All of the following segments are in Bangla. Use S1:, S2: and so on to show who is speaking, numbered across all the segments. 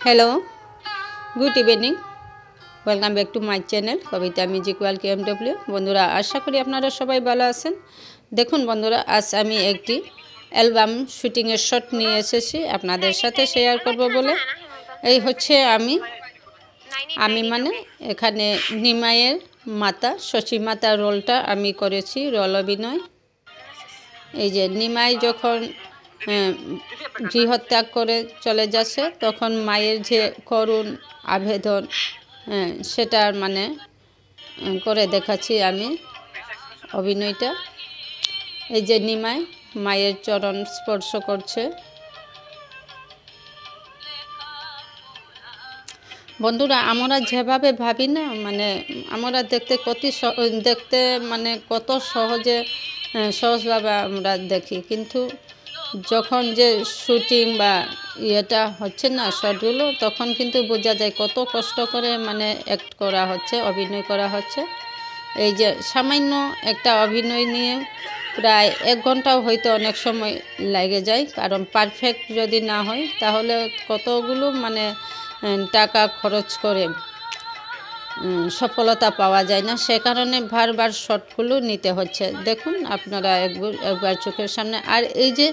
S1: Hello good evening welcome back to my channel Kavita musical KMW बंधुरा आशा करी आपनारा सबाई भालो आछेन। देखुन बंधुरा आज आमी एकटी অ্যালবাম শুটিংয়ের শট নিয়ে এসেছি আপনাদের সাথে শেয়ার করব বলে। এই হচ্ছে আমি মানে এখানে নিমাইয়ের মাতা শশী মাতা রোলটা আমি করেছি, রোল অভিনয়। এই যে নিমাই যখন গৃহত্যাগ করে চলে যাচ্ছে তখন মায়ের যে করুণ আবেদন সেটার মানে করে দেখাচ্ছি আমি অভিনয়টা। এই যে নিমাই মায়ের চরণ স্পর্শ করছে। বন্ধুরা আমরা যেভাবে ভাবি না, মানে আমরা দেখতে মানে কত সহজভাবে আমরা দেখি, কিন্তু যখন যে শুটিং বা ইয়েটা হচ্ছে না শটগুলো, তখন কিন্তু বোঝা যায় কত কষ্ট করে মানে অ্যাক্ট করা হচ্ছে, অভিনয় করা হচ্ছে। এই যে সামান্য একটা অভিনয় নিয়ে প্রায় 1 ঘন্টাও হয়তো অনেক সময় লাগে যায়, কারণ পারফেক্ট যদি না হয় তাহলে কতগুলো মানে টাকা খরচ করে সফলতা পাওয়া যায় না। সে কারণে বারবার শটগুলো নিতে হচ্ছে। দেখুন আপনারা একবার চোখের সামনে। আর এই যে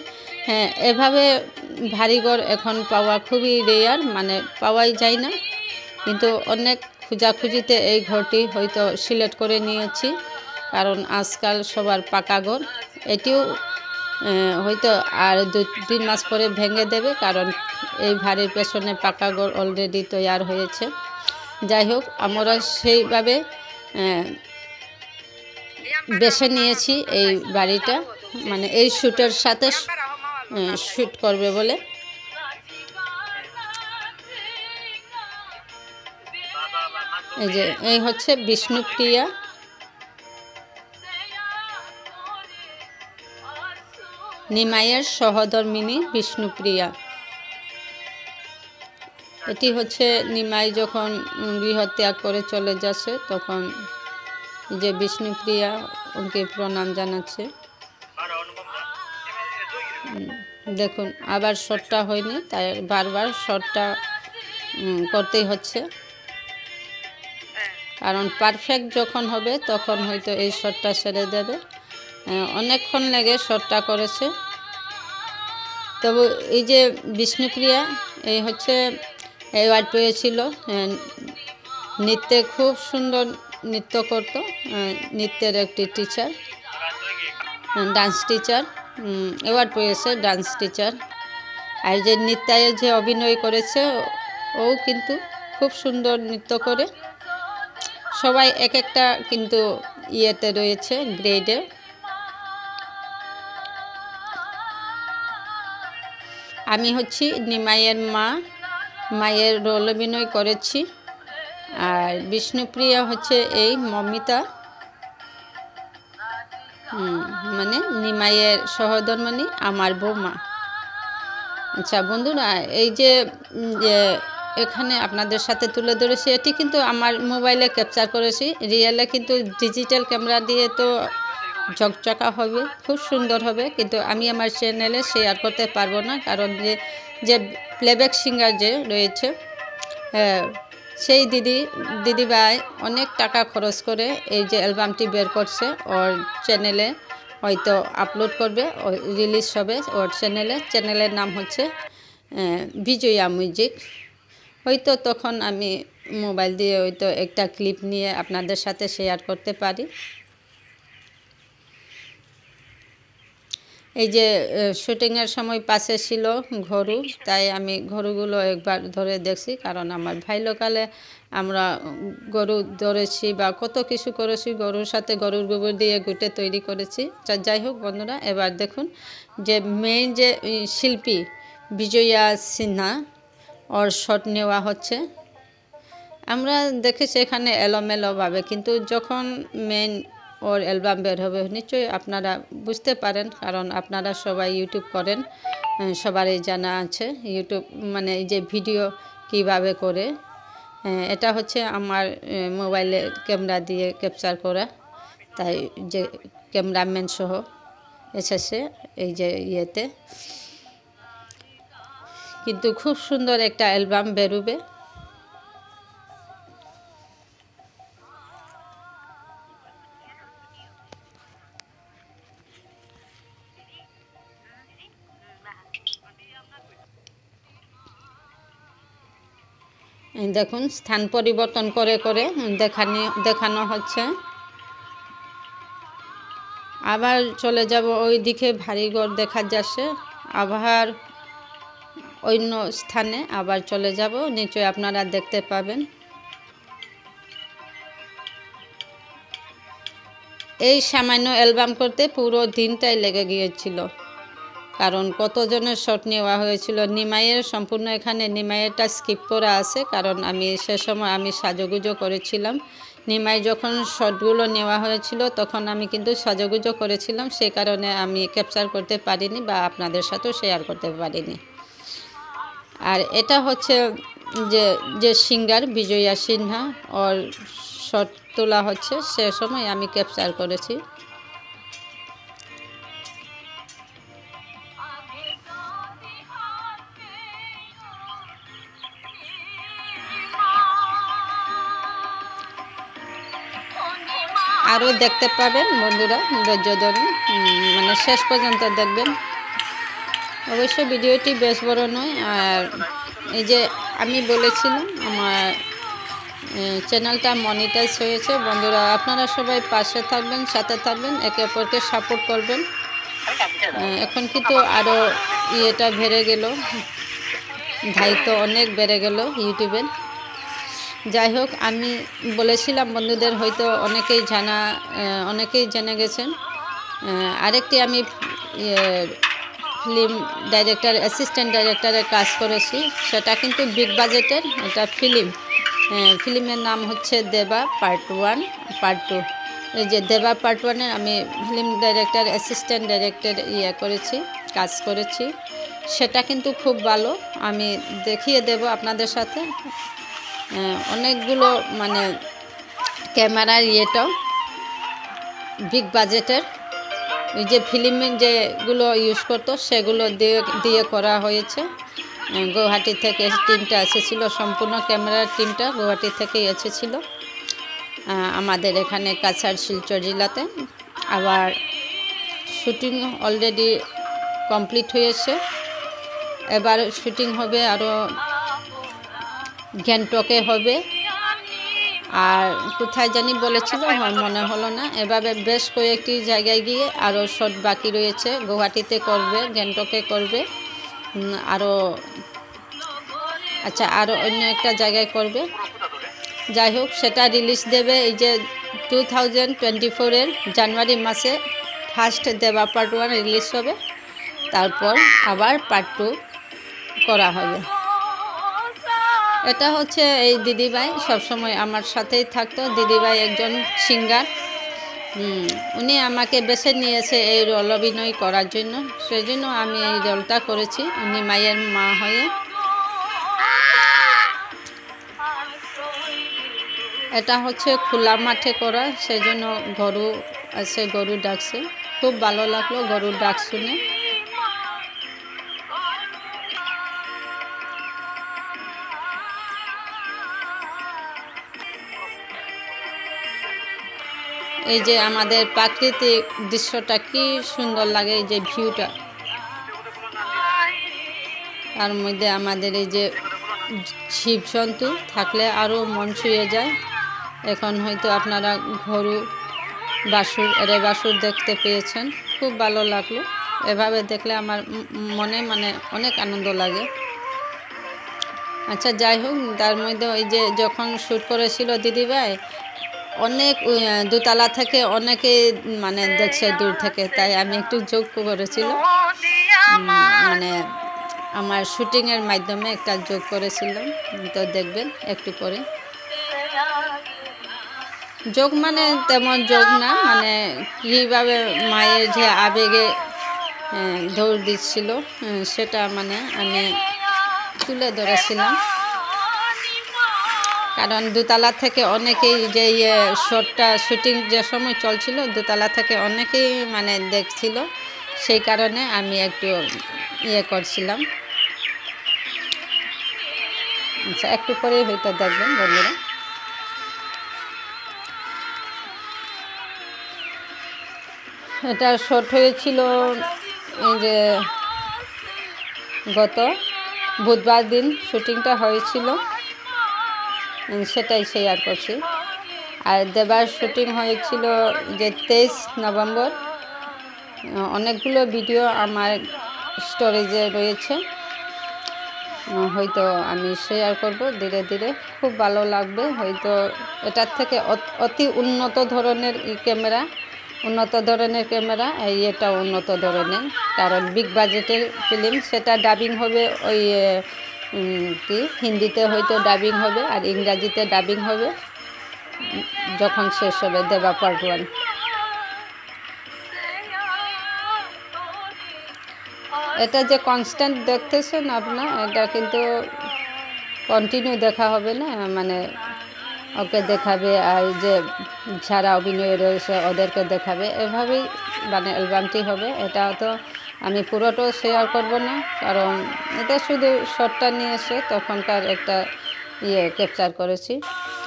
S1: এভাবে ভারীঘর এখন পাওয়া খুবই রেয়ার, মানে পাওয়াই যায় না, কিন্তু অনেক খোঁজাখুঁজিতে এই ঘরটি হয়তো সিলেক্ট করে নিয়েছি, কারণ আজকাল সবার পাকা ঘর। এটিও হয়তো আর 2-3 মাস পরে ভেঙে দেবে, কারণ এই ভাড়ির পেছনে পাকা ঘর অলরেডি তৈয়ার হয়েছে। যাই হোক, আমরা সেইভাবে বেছে নিয়েছি এই বাড়িটা, মানে এই শ্যুটের সাথে শ্যুট করবে বলে। এই যে এই হচ্ছে বিষ্ণুপ্রিয়া, নিমাইয়ের সহধর্মিণী বিষ্ণুপ্রিয়া। এটি হচ্ছে নিমাই যখন গৃহত্যাগ করে চলে যাচ্ছে তখন যে বিষ্ণুপ্রিয়া ওকে প্রণাম জানাচ্ছে। দেখুন আবার শটটা হয়নি, তাই বারবার শটটা করতেই হচ্ছে, কারণ পারফেক্ট যখন হবে তখন হয়তো এই শটটা ছেড়ে দেবে। অনেকক্ষণ লেগে শটটা করেছে। তবে এই যে বিষ্ণুপ্রিয়া এই হচ্ছে অ্যাওয়ার্ড পেয়েছিল, নৃত্যে খুব সুন্দর নৃত্য করত, নৃত্যের একটি টিচার, ডান্স টিচার, অ্যাওয়ার্ড পেয়েছে ডান্স টিচার। আর যে নৃত্যায় যে অভিনয় করেছে ও কিন্তু খুব সুন্দর নৃত্য করে। সবাই এক একটা কিন্তু ইয়েতে রয়েছে, গ্রেডে। আমি হচ্ছি নিমাইয়ের মা, মায়ের রোল অভিনয় করেছি। আর বিষ্ণুপ্রিয়া হচ্ছে এই মমিতা, মানে নিমাইয়ের সহধর্মিণী, আমার বৌমা। আচ্ছা বন্ধুরা, এই যে এখানে আপনাদের সাথে তুলে ধরেছি, এটি কিন্তু আমার মোবাইলে ক্যাপচার করেছি। রিয়েলে কিন্তু ডিজিটাল ক্যামেরা দিয়ে তো ঝকঝকা হবে, খুব সুন্দর হবে, কিন্তু আমি আমার চ্যানেলে শেয়ার করতে পারবো না, কারণ যে প্লেব্যাক সিঙ্গার যে রয়েছে সেই দিদিভাই অনেক টাকা খরচ করে এই যে অ্যালবামটি বের করছে, ওর চ্যানেলে হয়তো আপলোড করবে, রিলিজ হবে ওর চ্যানেলের নাম হচ্ছে বিজয়া মিউজিক। হয়তো তখন আমি মোবাইল দিয়ে হয়তো একটা ক্লিপ নিয়ে আপনাদের সাথে শেয়ার করতে পারি। এই যে শুটিংয়ের সময় পাশে ছিল গরু, তাই আমি গরুগুলো একবার ধরে দেখছি, কারণ আমার ভাই লোকালে আমরা গরু ধরেছি বা কত কিছু করেছি, গরুর সাথে গরুর গোবর দিয়ে গুটে তৈরি করেছি। যাই হোক বন্ধুরা, এবার দেখুন যে মেইন যে শিল্পী বিজয়া সিনহা, ওর শট নেওয়া হচ্ছে। আমরা দেখেছি এখানে এলোমেলোভাবে, কিন্তু যখন মেইন ওর অ্যালবাম বের হবে নিশ্চয়ই আপনারা বুঝতে পারেন, কারণ আপনারা সবাই ইউটিউব করেন, সবারই জানা আছে ইউটিউব মানে এই যে ভিডিও কিভাবে করে। এটা হচ্ছে আমার মোবাইলে ক্যামেরা দিয়ে ক্যাপচার করা, তাই যে ক্যামেরাম্যান সহ এসেছে এই যে ইয়েতে। কিন্তু খুব সুন্দর একটা অ্যালবাম বেরোবে। দেখুন স্থান পরিবর্তন করে করে দেখানো হচ্ছে। আবার চলে যাব ওই দিকে, ভারী ঘর দেখা যাচ্ছে। আবার অন্য স্থানে আবার চলে যাব, নিশ্চয়ই আপনারা দেখতে পাবেন। এই সামান্য অ্যালবাম করতে পুরো দিনটাই লেগে গিয়েছিল, কারণ কতজনের শট নেওয়া হয়েছিল। নিমাইয়ের সম্পূর্ণ এখানে নিমাইয়েরটা স্কিপ করা আছে, কারণ আমি সে সময় আমি সাজুগুজো করেছিলাম। নিমাই যখন শটগুলো নেওয়া হয়েছিল তখন আমি কিন্তু সাজুগুজো করেছিলাম, সেই কারণে আমি ক্যাপচার করতে পারিনি বা আপনাদের সাথেও শেয়ার করতে পারিনি। আর এটা হচ্ছে যে সিঙ্গার বিজয়া সিনহা, ওর শট তোলা হচ্ছে, সে সময় আমি ক্যাপচার করেছি। আরও দেখতে পাবেন বন্ধুরা, ধৈর্য ধরুন, মানে শেষ পর্যন্ত দেখবেন। অবশ্য ভিডিওটি বেশ বড় নয়। আর এই যে আমি বলেছিলাম আমার চ্যানেলটা মনিটাইজ হয়েছে। বন্ধুরা আপনারা সবাই পাশে থাকবেন, সাথে থাকবেন, একে অপরকে সাপোর্ট করবেন। এখন কিন্তু আরও ইয়েটা বেড়ে গেল, দায়িত্ব অনেক বেড়ে গেল ইউটিউবের। যাই হোক, আমি বলেছিলাম বন্ধুদের, হয়তো অনেকেই জেনে গেছেন। আরেকটি আমি ফিল্ম ডাইরেক্টর, অ্যাসিস্ট্যান্ট ডাইরেক্টরের কাজ করেছি, সেটা কিন্তু বিগ বাজেটের এটা ফিল্মের নাম হচ্ছে দেবা পার্ট 1 পার্ট 2। এই যে দেবা পার্ট 1-এর আমি ফিল্ম ডাইরেক্টর, অ্যাসিস্ট্যান্ট ডাইরেক্টর কাজ করেছি। সেটা কিন্তু খুব ভালো, আমি দেখিয়ে দেব আপনাদের সাথে। অনেকগুলো মানে ক্যামেরার ইয়েটাও বিগ বাজেটের, এই যে ফিল্মের যেগুলো ইউজ করতো সেগুলো দিয়ে করা হয়েছে। গুয়াহাটি থেকে টিমটা এসেছিলো, সম্পূর্ণ ক্যামেরার টিমটা গুয়াহাটি থেকেই এসেছিলো আমাদের এখানে কাছাড় শিলচর জেলাতে। আবার শুটিং অলরেডি কমপ্লিট হয়েছে, এবার শুটিং হবে আরও গ্যাংটকে হবে, আর কোথায় জানি বলেছিল মনে হলো না। এভাবে বেশ কয়েকটি জায়গায় গিয়ে আরও শট বাকি রয়েছে। গুয়াহাটিতে করবে, গ্যাংটকে করবে, আরও আরও অন্য একটা জায়গায় করবে। যাই হোক, সেটা রিলিজ দেবে এই যে 2024-এর জানুয়ারি মাসে। ফার্স্ট দেবা পার্ট 1 রিলিজ হবে, তারপর আবার পার্ট 2 করা হবে। এটা হচ্ছে এই দিদিভাই, সবসময় আমার সাথেই থাকতো। দিদিভাই একজন সিঙ্গার, উনি আমাকে বেছে নিয়েছে এই রোল অভিনয় করার জন্য, সেই জন্য আমি এই রোলটা করেছি উনি মায়ের মা হয়ে। এটা হচ্ছে খোলা মাঠে করা, সেই জন্য গরু আছে, গরু ডাকছে, খুব ভালো লাগলো গরুর ডাক শুনে। এই যে আমাদের প্রাকৃতিক দৃশ্যটা কি সুন্দর লাগে, এই যে ভিউটা, তার মধ্যে আমাদের এই যে জীবজন্তু থাকলে আরও মন ছুঁয়ে যায়। এখন হয়তো আপনারা গরু বাছুর দেখতে পেয়েছেন, খুব ভালো লাগলো। এভাবে দেখলে আমার মনে অনেক আনন্দ লাগে। আচ্ছা, যাই হোক, তার মধ্যে ওই যে যখন শ্যুট করেছিল দিদিভাই, অনেক দোতলা থেকে অনেকে দেখছে দূর থেকে, তাই আমি একটু যোগ করেছিল, আমার শুটিংয়ের মাধ্যমে একটা যোগ করেছিলাম, তো দেখবেন একটু পরে। যোগ তেমন যোগ না, কীভাবে মায়ের যে আবেগে দৌড় দিচ্ছিল সেটা আমি তুলে ধরেছিলাম। কারণ দোতলা থেকে অনেকেই যে শটটা শুটিং যে সময় চলছিল, দোতলা থেকে অনেকেই দেখছিল, সেই কারণে আমি একটু করছিলাম। আচ্ছা, একটু পরেই হয়তো দেখবেন বন্ধুরা। এটা শর্ট হয়েছিল এই যে গত বুধবার দিন শুটিংটা হয়েছিল, সেটাই শেয়ার করছি। আর দেবার শুটিং হয়েছিল যে 23 নভেম্বর। অনেকগুলো ভিডিও আমার স্টোরেজে রয়েছে, হয়তো আমি শেয়ার করব ধীরে ধীরে, খুব ভালো লাগবে হয়তো। এটার থেকে অতি উন্নত ধরনের ক্যামেরা, এটা উন্নত ধরনের, কারণ বিগ বাজেটের ফিল্ম। সেটা ডাবিং হবে ওই কি হিন্দিতে হয়তো ডাবিং হবে, আর ইংরাজিতে ডাবিং হবে যখন শেষ হবে দেবা পার্ট 1। এটা যে কনস্ট্যান্ট দেখতেছেন আপনার, এটা কিন্তু কন্টিনিউ দেখা হবে না, মানে ওকে দেখাবে আর যে যারা অভিনয় রয়েছে ওদেরকে দেখাবে, এভাবেই মানে অ্যালবামটি হবে। এটা তো আমি পুরোটাও শেয়ার করব না, কারণ এটা শুধু শর্টটা নিয়ে এসে তখনকার একটা ক্যাপচার করেছি।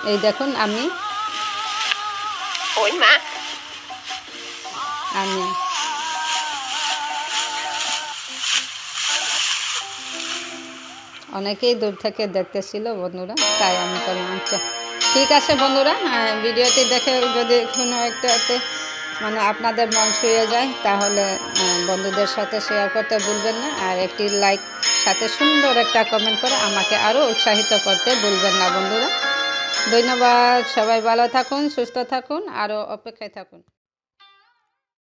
S1: এই দেখুন আমি অনেকেই দূর থেকে দেখতেছিল বন্ধুরা, তাই আমি করলাম। আচ্ছা ঠিক আছে বন্ধুরা, ভিডিওটি দেখে যদি কোনো একটাতে মানে আপনাদের মন ছুঁয়ে যায়, তাহলে বন্ধুদের সাথে শেয়ার করতে ভুলবেন না। আর একটি লাইক সাথে সুন্দর একটা কমেন্ট করে আমাকে আরও উৎসাহিত করতে ভুলবেন না বন্ধুরা। ধন্যবাদ। সবাই ভালো থাকুন, সুস্থ থাকুন, আরও অপেক্ষায় থাকুন।